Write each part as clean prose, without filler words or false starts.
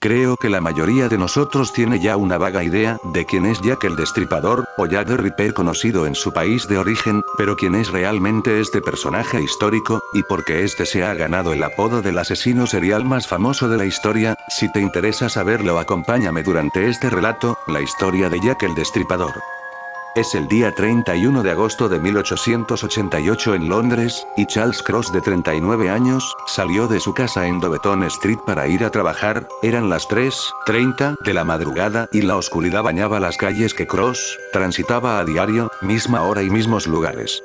Creo que la mayoría de nosotros tiene ya una vaga idea de quién es Jack el Destripador, o Jack the Ripper conocido en su país de origen, pero quién es realmente este personaje histórico, y por qué este se ha ganado el apodo del asesino serial más famoso de la historia. Si te interesa saberlo, acompáñame durante este relato, la historia de Jack el Destripador. Es el día 31 de agosto de 1888 en Londres, y Charles Cross, de 39 años, salió de su casa en Doveton Street para ir a trabajar. Eran las 3:30 de la madrugada y la oscuridad bañaba las calles que Cross transitaba a diario, misma hora y mismos lugares.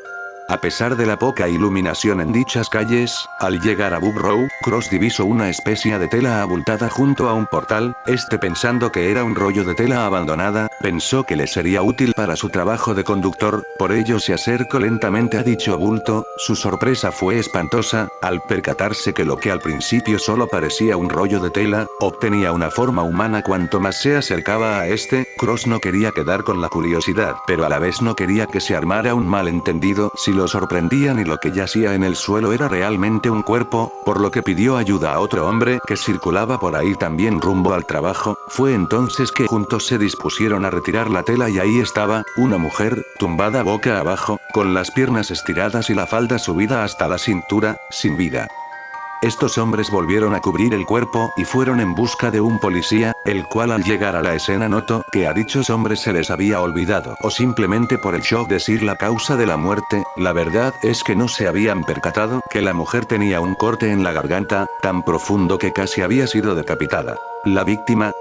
A pesar de la poca iluminación en dichas calles, al llegar a Bub Row, Cross divisó una especie de tela abultada junto a un portal. Pensando que era un rollo de tela abandonada, pensó que le sería útil para su trabajo de conductor, por ello se acercó lentamente a dicho bulto. Su sorpresa fue espantosa, al percatarse que lo que al principio solo parecía un rollo de tela, obtenía una forma humana cuanto más se acercaba a este. Cross no quería quedar con la curiosidad, pero a la vez no quería que se armara un malentendido si lo sorprendían y lo que yacía en el suelo era realmente un cuerpo, por lo que pidió ayuda a otro hombre que circulaba por ahí también rumbo al trabajo. Fue entonces que juntos se dispusieron a retirar la tela y ahí estaba, una mujer, tumbada boca abajo, con las piernas estiradas y la falda subida hasta la cintura, sin vida. Estos hombres volvieron a cubrir el cuerpo y fueron en busca de un policía, el cual al llegar a la escena notó que a dichos hombres se les había olvidado, o simplemente por el shock, decir la causa de la muerte. La verdad es que no se habían percatado que la mujer tenía un corte en la garganta, tan profundo que casi había sido decapitada. La víctima,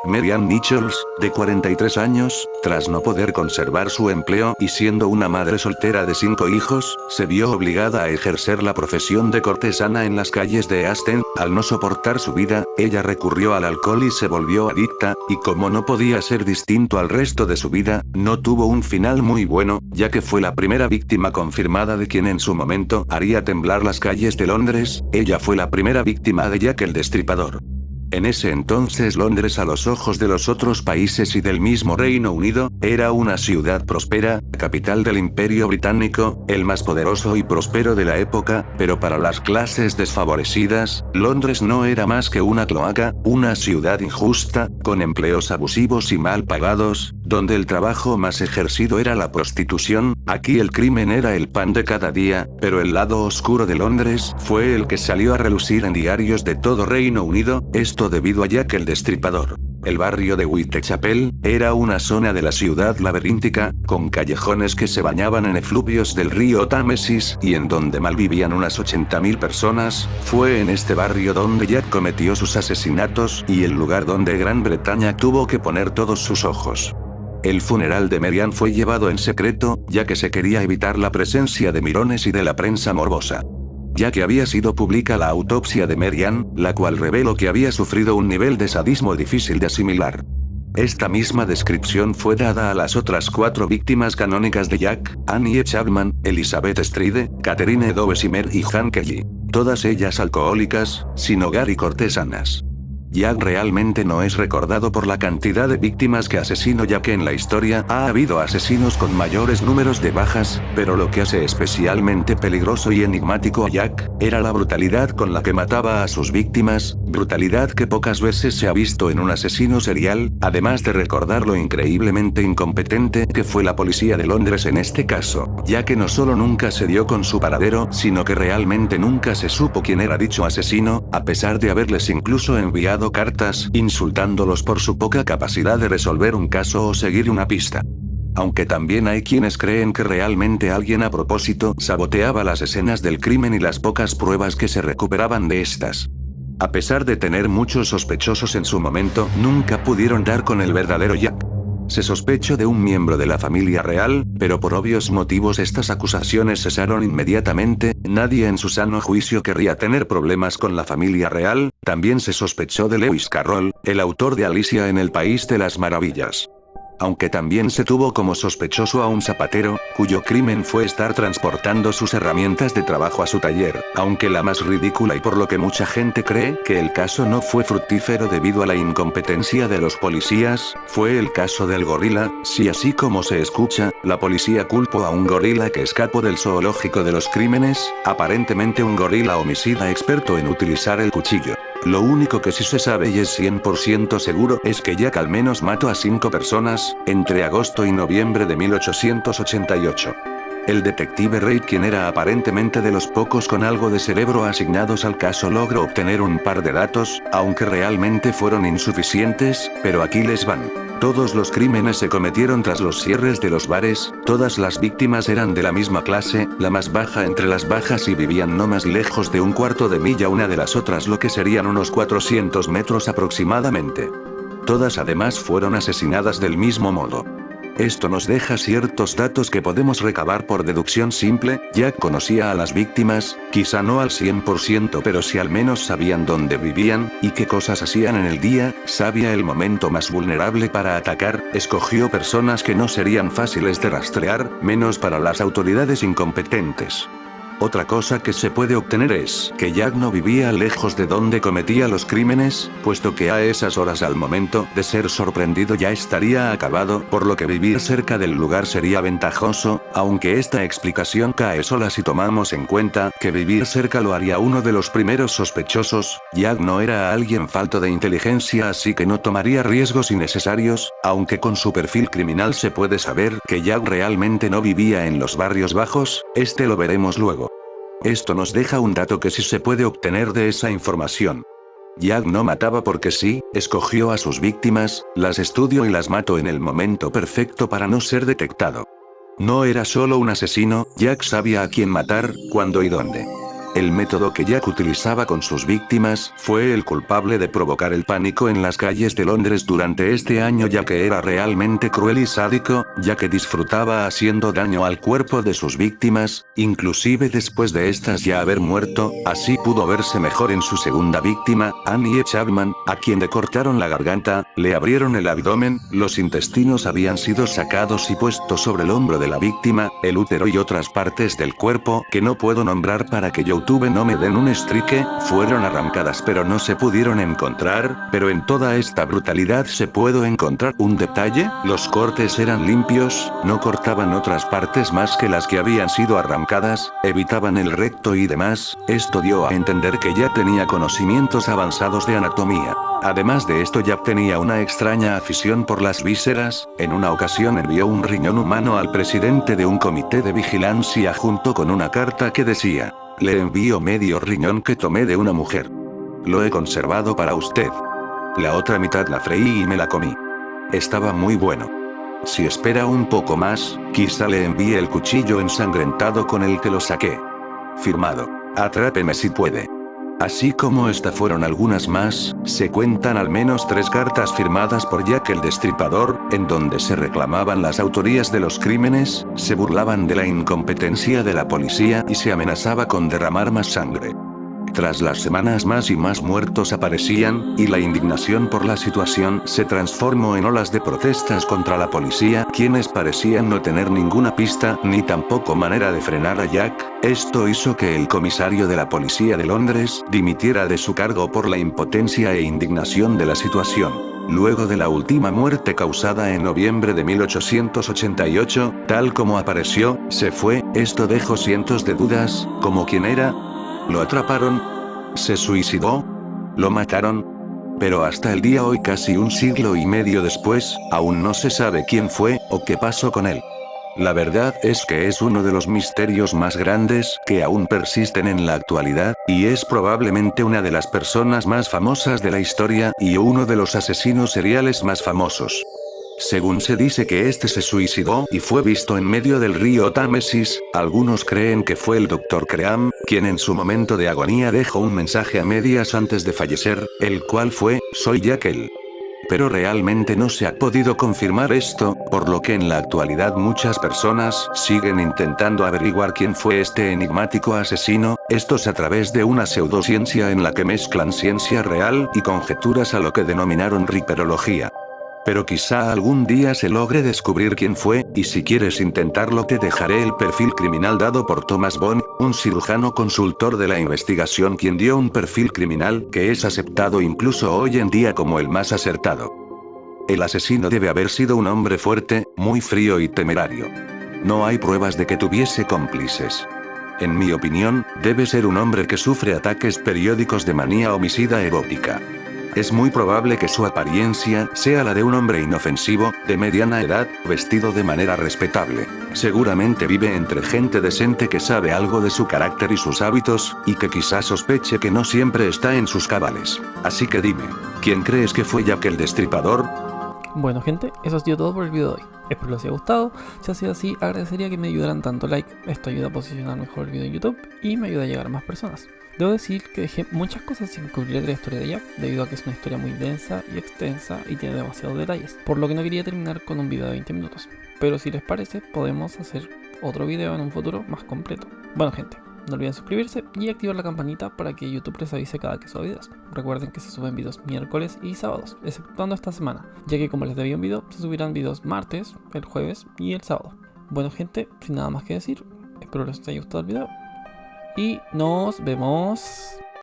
Marianne Nichols, de 43 años, tras no poder conservar su empleo y siendo una madre soltera de 5 hijos, se vio obligada a ejercer la profesión de cortesana en las calles de Aston. Al no soportar su vida, ella recurrió al alcohol y se volvió adicta, y como no podía ser distinto al resto de su vida, no tuvo un final muy bueno, ya que fue la primera víctima confirmada de quien en su momento haría temblar las calles de Londres. Ella fue la primera víctima de Jack el Destripador. En ese entonces Londres, a los ojos de los otros países y del mismo Reino Unido, era una ciudad próspera, capital del Imperio Británico, el más poderoso y próspero de la época, pero para las clases desfavorecidas, Londres no era más que una cloaca, una ciudad injusta, con empleos abusivos y mal pagados, donde el trabajo más ejercido era la prostitución. Aquí el crimen era el pan de cada día, pero el lado oscuro de Londres fue el que salió a relucir en diarios de todo Reino Unido, esto debido a Jack el Destripador. El barrio de Whitechapel era una zona de la ciudad laberíntica, con callejones que se bañaban en efluvios del río Támesis y en donde malvivían unas 80.000 personas. Fue en este barrio donde Jack cometió sus asesinatos y el lugar donde Gran Bretaña tuvo que poner todos sus ojos. El funeral de Marianne fue llevado en secreto, ya que se quería evitar la presencia de mirones y de la prensa morbosa. Ya que había sido pública la autopsia de Marianne, la cual reveló que había sufrido un nivel de sadismo difícil de asimilar. Esta misma descripción fue dada a las otras 4 víctimas canónicas de Jack: Annie Chapman, Elizabeth Stride, Catherine Dovesimer y Jan Kelly. Todas ellas alcohólicas, sin hogar y cortesanas. Jack realmente no es recordado por la cantidad de víctimas que asesinó, ya que en la historia ha habido asesinos con mayores números de bajas, pero lo que hace especialmente peligroso y enigmático a Jack, era la brutalidad con la que mataba a sus víctimas, brutalidad que pocas veces se ha visto en un asesino serial, además de recordar lo increíblemente incompetente que fue la policía de Londres en este caso, ya que no solo nunca se dio con su paradero, sino que realmente nunca se supo quién era dicho asesino, a pesar de haberles incluso enviado cartas insultándolos por su poca capacidad de resolver un caso o seguir una pista. Aunque también hay quienes creen que realmente alguien a propósito saboteaba las escenas del crimen y las pocas pruebas que se recuperaban de estas. A pesar de tener muchos sospechosos en su momento, nunca pudieron dar con el verdadero Jack. Se sospechó de un miembro de la familia real, pero por obvios motivos estas acusaciones cesaron inmediatamente. Nadie en su sano juicio querría tener problemas con la familia real. También se sospechó de Lewis Carroll, el autor de Alicia en el País de las Maravillas. Aunque también se tuvo como sospechoso a un zapatero, cuyo crimen fue estar transportando sus herramientas de trabajo a su taller, aunque la más ridícula y por lo que mucha gente cree que el caso no fue fructífero debido a la incompetencia de los policías, fue el caso del gorila. Si así como se escucha, la policía culpó a un gorila que escapó del zoológico de los crímenes, aparentemente un gorila homicida experto en utilizar el cuchillo. Lo único que sí se sabe y es 100% seguro es que Jack al menos mató a 5 personas, entre agosto y noviembre de 1888. El detective Reid, quien era aparentemente de los pocos con algo de cerebro asignados al caso, logró obtener un par de datos, aunque realmente fueron insuficientes, pero aquí les van. Todos los crímenes se cometieron tras los cierres de los bares, todas las víctimas eran de la misma clase, la más baja entre las bajas, y vivían no más lejos de un cuarto de milla una de las otras, lo que serían unos 400 metros aproximadamente. Todas además fueron asesinadas del mismo modo. Esto nos deja ciertos datos que podemos recabar por deducción simple. Jack conocía a las víctimas, quizá no al 100%, pero sí al menos sabían dónde vivían, y qué cosas hacían en el día, sabía el momento más vulnerable para atacar, escogió personas que no serían fáciles de rastrear, menos para las autoridades incompetentes. Otra cosa que se puede obtener es que Jack no vivía lejos de donde cometía los crímenes, puesto que a esas horas al momento de ser sorprendido ya estaría acabado, por lo que vivir cerca del lugar sería ventajoso, aunque esta explicación cae sola si tomamos en cuenta que vivir cerca lo haría uno de los primeros sospechosos. Jack no era alguien falto de inteligencia, así que no tomaría riesgos innecesarios, aunque con su perfil criminal se puede saber que Jack realmente no vivía en los barrios bajos, lo veremos luego. Esto nos deja un dato que sí se puede obtener de esa información. Jack no mataba porque sí, escogió a sus víctimas, las estudió y las mató en el momento perfecto para no ser detectado. No era solo un asesino, Jack sabía a quién matar, cuándo y dónde. El método que Jack utilizaba con sus víctimas fue el culpable de provocar el pánico en las calles de Londres durante este año, ya que era realmente cruel y sádico, ya que disfrutaba haciendo daño al cuerpo de sus víctimas, inclusive después de estas ya haber muerto. Así pudo verse mejor en su segunda víctima, Annie Chapman, a quien le cortaron la garganta, le abrieron el abdomen, los intestinos habían sido sacados y puestos sobre el hombro de la víctima, el útero y otras partes del cuerpo que no puedo nombrar para que YouTube no me den un strike, fueron arrancadas pero no se pudieron encontrar. Pero en toda esta brutalidad se puede encontrar un detalle: los cortes eran limpios, no cortaban otras partes más que las que habían sido arrancadas, evitaban el recto y demás. Esto dio a entender que ya tenía conocimientos avanzados de anatomía. Además de esto, Jack tenía una extraña afición por las vísceras. En una ocasión envió un riñón humano al presidente de un comité de vigilancia junto con una carta que decía: le envío medio riñón que tomé de una mujer. Lo he conservado para usted. La otra mitad la freí y me la comí. Estaba muy bueno. Si espera un poco más, quizá le envíe el cuchillo ensangrentado con el que lo saqué. Firmado. Atrápeme si puede. Así como esta fueron algunas más, se cuentan al menos 3 cartas firmadas por Jack el Destripador, en donde se reclamaban las autorías de los crímenes, se burlaban de la incompetencia de la policía y se amenazaba con derramar más sangre. Tras las semanas, más y más muertos aparecían, y la indignación por la situación se transformó en olas de protestas contra la policía, quienes parecían no tener ninguna pista, ni tampoco manera de frenar a Jack. Esto hizo que el comisario de la policía de Londres dimitiera de su cargo por la impotencia e indignación de la situación. Luego de la última muerte causada en noviembre de 1888, tal como apareció, se fue. Esto dejó cientos de dudas, como quién era. ¿Lo atraparon? ¿Se suicidó? ¿Lo mataron? Pero hasta el día hoy, casi un siglo y medio después, aún no se sabe quién fue, o qué pasó con él. La verdad es que es uno de los misterios más grandes que aún persisten en la actualidad, y es probablemente una de las personas más famosas de la historia, y uno de los asesinos seriales más famosos. Según se dice que se suicidó y fue visto en medio del río Támesis, algunos creen que fue el Dr. Cream, quien en su momento de agonía dejó un mensaje a medias antes de fallecer, el cual fue: soy Jack el. Pero realmente no se ha podido confirmar esto, por lo que en la actualidad muchas personas siguen intentando averiguar quién fue este enigmático asesino, estos a través de una pseudociencia en la que mezclan ciencia real y conjeturas a lo que denominaron riperología. Pero quizá algún día se logre descubrir quién fue, y si quieres intentarlo te dejaré el perfil criminal dado por Thomas Bond, un cirujano consultor de la investigación, quien dio un perfil criminal que es aceptado incluso hoy en día como el más acertado. El asesino debe haber sido un hombre fuerte, muy frío y temerario. No hay pruebas de que tuviese cómplices. En mi opinión, debe ser un hombre que sufre ataques periódicos de manía homicida erótica. Es muy probable que su apariencia sea la de un hombre inofensivo, de mediana edad, vestido de manera respetable. Seguramente vive entre gente decente que sabe algo de su carácter y sus hábitos, y que quizás sospeche que no siempre está en sus cabales. Así que dime, ¿quién crees que fue Jack el Destripador? Bueno gente, eso ha sido todo por el video de hoy. Espero les haya gustado. Si ha sido así, agradecería que me ayudaran tanto like. Esto ayuda a posicionar mejor el video en YouTube y me ayuda a llegar a más personas. Debo decir que dejé muchas cosas sin cubrir de la historia de Jack, debido a que es una historia muy densa y extensa y tiene demasiados detalles, por lo que no quería terminar con un video de 20 minutos. Pero si les parece, podemos hacer otro video en un futuro más completo. Bueno gente, no olviden suscribirse y activar la campanita para que YouTube les avise cada que suba videos. Recuerden que se suben videos miércoles y sábados, exceptuando esta semana, ya que como les debía un video, se subirán videos martes, el jueves y el sábado. Bueno gente, sin nada más que decir, espero les haya gustado el video y nos vemos.